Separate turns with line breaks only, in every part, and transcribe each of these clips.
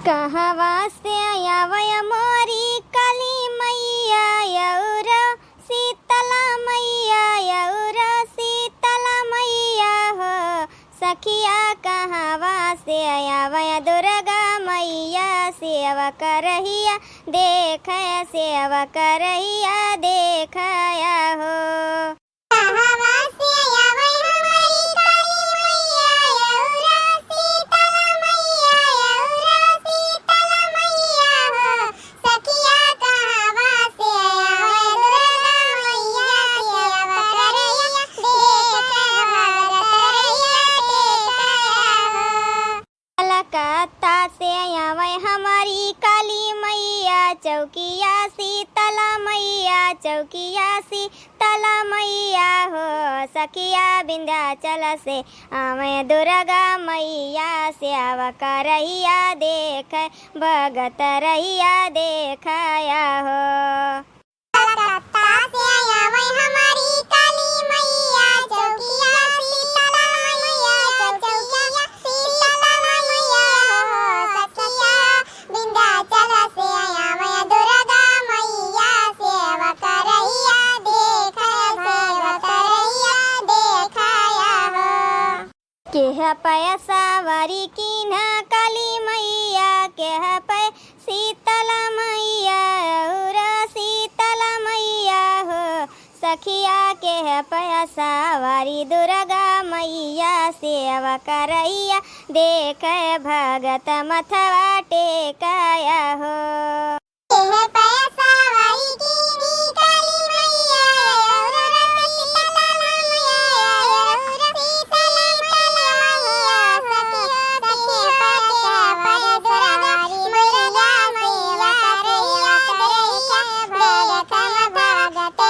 कहवा से आयावय मोरी काली मैया यौर शीतला मैया यौर शीतला मैया हो सखिया कहवा से आयावय दुर्गा मैया सेवा करहिया देख सेवा करहिया देखया हो। कहवा से आयावय हमारी काली मैया यौर शीतला मैया यौर शीतला मैया हो सखिया कहवा से आयावय दुर्गा मैया सेवा करहिया कलकत्ता से आयावय हमारी काली मैया चौकिया शीतला मैया चौकिया शीतला मैया हो सखिया विंध्याचल से आवे दुर्गा मैया सेवा करहिया देख भगत रहिया देखया हो। कलकत्ता से आयावय हमारी काली मैया चौकिया शीतला मैया चौकिया शीतला मैया हो सखिया विंध्याचल से आयावय दुर्गा मैया सेवा करहिया देख सेवा करहिया देखया हो। केह पैसा वारी कीन्हा काली मैया केह पै शीतला मैया और शीतला मैया हो सखिया केह पैसा वारी दुर्गा मैया सेवा करहिया देख भगत मथवा टेकया हो। केह पैसा वारी कीन्ही काली मैया और शीतला मैया और शीतला मैया हो सखिया पैसा वारी दुर्गा मैया सेवा करहिया देख भगत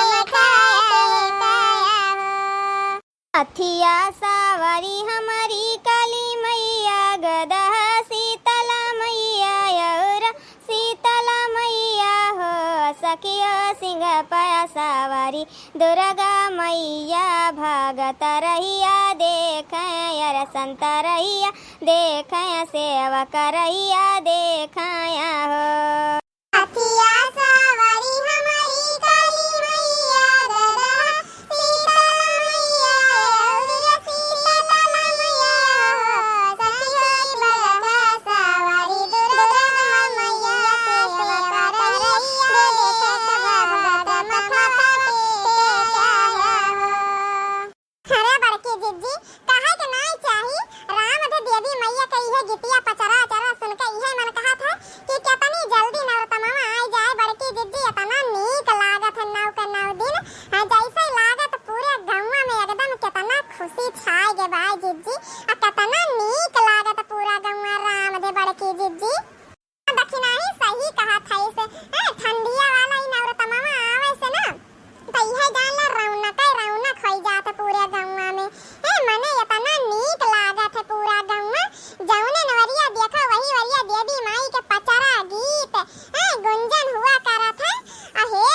अथिया सावरी हमारी काली मैया गदा शीतला मैया और शीतला मैया हो सखिया सिंह पाया सावरी दुर्गा मैया भगत रहिया देख यार संत रहिया देख सेवा करहिया देखया हो। अथिया सावरी हमारी काली मैया गदा शीतला मैया और शीतला मैया हो सखिया सावरी दुर्गा मैया सेवा करहिया देख भगत मथवा टेकया हो। अरे बड़की जिज्जी कहा के नहीं चाही राम दे देवी मैया के इहे गीतिया पचरा चरा सुन के इहे मन कहा था कि कितनी जल्दी नवतमवा आ जाए बड़की जिज्जी इतना नीक लागत है नव के नव दिन जैसे लागत पूरे गौवा में एकदम कितना खुशी छाए गे भाई जिज्जी कितना नीक लागत पूरा गौवा राम दे बड़की जिज्जी दक्षिणा ही सही कहा था इसे ठंडिया वाला ही नवतमवा आवे से ना तो इहे जान ला रौनक होई जात पूरे गौवा में मने इतना नीक लागत है पूरा गौवा जौने नवरिया देखा वही वरिया देवी माई के पचरा गीत गुंजन हुआ करत है अहे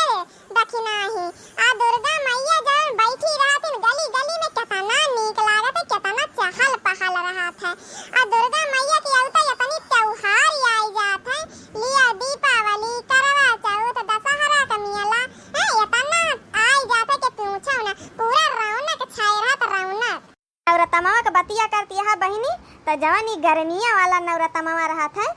दक्षिणा ही आ दुर्गा मैया जब बैठी रहत है गली गली में कितना नीक लागत है कितना चहल पहल रहत है आ दुर्गा मैया की औता इतनी त्योहार आई जात है लिया दीपावली करवा चौथ दशहरा का मेला इतना आई जात है कि पूछो ना पूरा रौनक छाए रहत रौनक। नवरतमवा का बतिया करती है बहिनी तो जवानी गर्मिया वाला नवरतमवा रहत है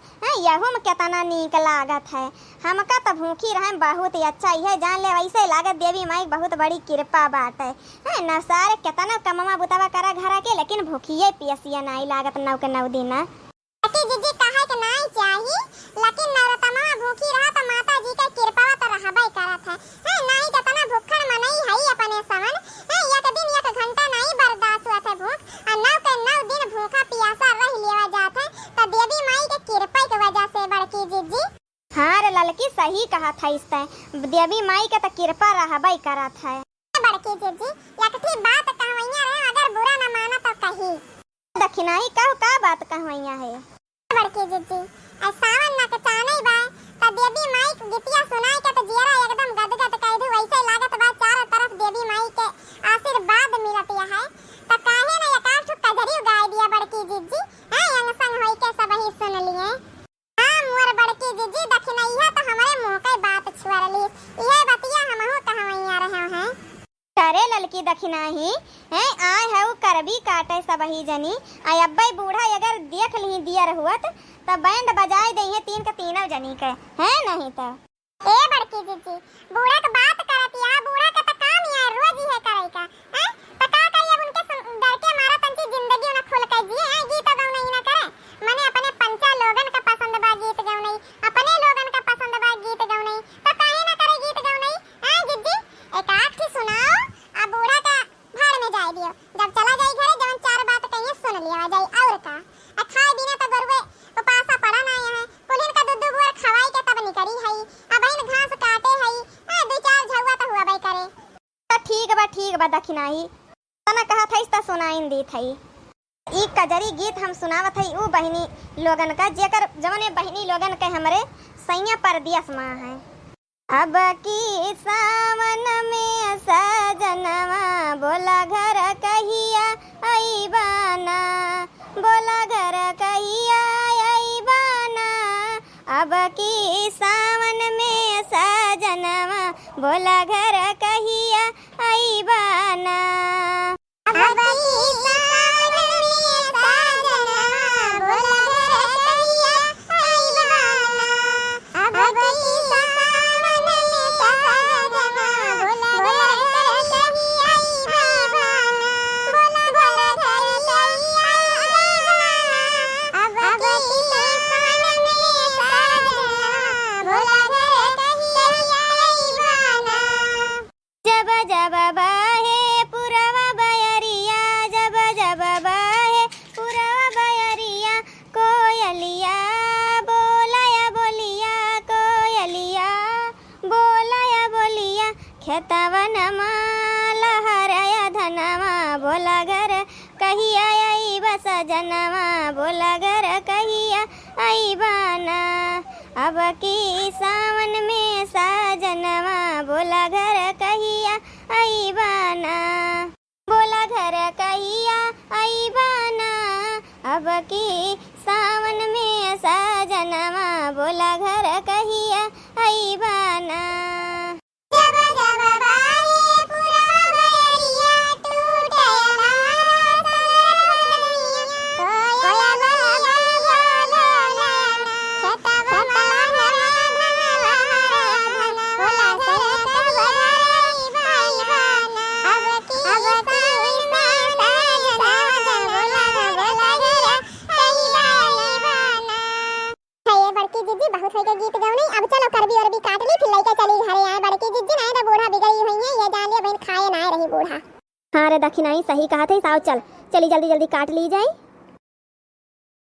यहू में कितना नीक लागत है हमका तो भूखी रहे बहुत ही अच्छा है जान ले वैसे लागत देवी माई बहुत बड़ी कृपा बात है न सारे कितना कमवा बुतावा करा घर के लेकिन भूखिए पियसिया नहीं लागत नव के नव दिन जिज्जी कहा के नहीं चाहिए लेकिन नवरतमवा भूखी रहा तो माता जी का कृपा तो रहबे करत है नहीं कितना भूखण मनई है अपने समन एक दिन एक घंटा नहीं बर्दाश्त होत है भूख नव के नव दिन भूखा पियासा रह लेवा जात है तो देवी माई के कृपा की वजह से बड़की जिज्जी। हाँ रे ललकी सही कहा था इसते देवी माई के तो कृपा रहबे करत है। बड़की जिज्जी एकठी बात कहवैया रहे अगर बुरा न माना तो कही दक्षिणाई का बात कहवैया है बड़की जिज्जी सावन न के चाने बा त देवी माई के गीतिया सुनाई के तो जियरा एकदम गदगद कह दू वैसे लागत बा चारों तरफ देवी माई के आशीर्वाद मिलत है त काहे न एकाठ कजरी गाय दिया बड़की जिज्जी संग संग होई के सब ही सुन लिए। हां बड़की दखिना ही हैं आए है वो करबी काटे सब ही जनी आई अब्बई बूढ़ा अगर देख ली दिया रहुत तब बैंड बजाए दे है तीन के तीनों जनी के है नहीं तो
ए बड़की जीजी बूढ़ा के बात करत या बूढ़ा का त काम या रोज ही है करे का हैं त का करिए उनके डर के मारा तंची जिंदगी ना खोल के जिए हैं गीत गाऊ नहीं ना करे मने अपने पंचा लोगन का पसंद बा गीत गाऊ नहीं अपने लोगन का पसंद बा गीत गाऊ नहीं त काहे ना करे गीत गाऊ नहीं हैं जीजी एक आठ की सुनाओ आ बूढ़ा का भाड़ में जाए दियो जब चला जाई घरे जवन चार बात कहिए सुन लिया जाई और का आ खाए बिना त गरुवे उपासा पड़ा ना है कुलिन का दूध बुआर खवाई के तब निकरी है अब इन घास काटे है आ दो चार झौवा त हुआ बई करे
तो ठीक बा दखिनाई तना कहा था इस सुनाइन दी थई ई कजरी गीत हम सुनावत हई ऊ बहिनी लोगन का जेकर जवने बहिनी लोगन के हमरे सैया परदियस मां है अब की सावन में सजनवा बोला घर कहिया आई बाना बोला घर कहिया आई बाना अब की सावन में सजनवा बोला घर कहिया आई बाना
अब की सावन में सजनवा बोला घर कहिया आई बाना अब की सावन में सजनवा बोला घर कहिया आई बाना बोला घर कहिया आई बाना अब की सावन में सजनवा बोला घर कहिया आई बाना
जब जब बाहे पुरवा बयरिया जब जब बाहे पुरवा बयरिया कोयलिया बोलाया बोलिया कोयलिया बोलाया बोलिया खेतवन लहरया धनवा बोला घर कहिया आई बस जनवा बोला घर कहिया आई बाना अब की सावन में साजनवा बोला घर कहिया आई बाना बोला घर कहिया आई बाना अब की सावन में साजनवा बोला घर कहिया आई बाना
जब जब बाहे पुरवा बयरिया टूटे कोया बोला खेतवन बोला सरे बधाई बाना अब की बड़की जीजी बहुत होई के गीत गाउनी अब चलो करबी और भी काट ली फिर लइका चली घरे आए बड़की जीजी नहीं तो बूढ़ा बिगड़ी हुई है ये जान लिया बहन खाए ना रही बूढ़ा
हाँ रे दखिनाई सही कहा था साव चल चली जल्दी जल्दी काट ली जाए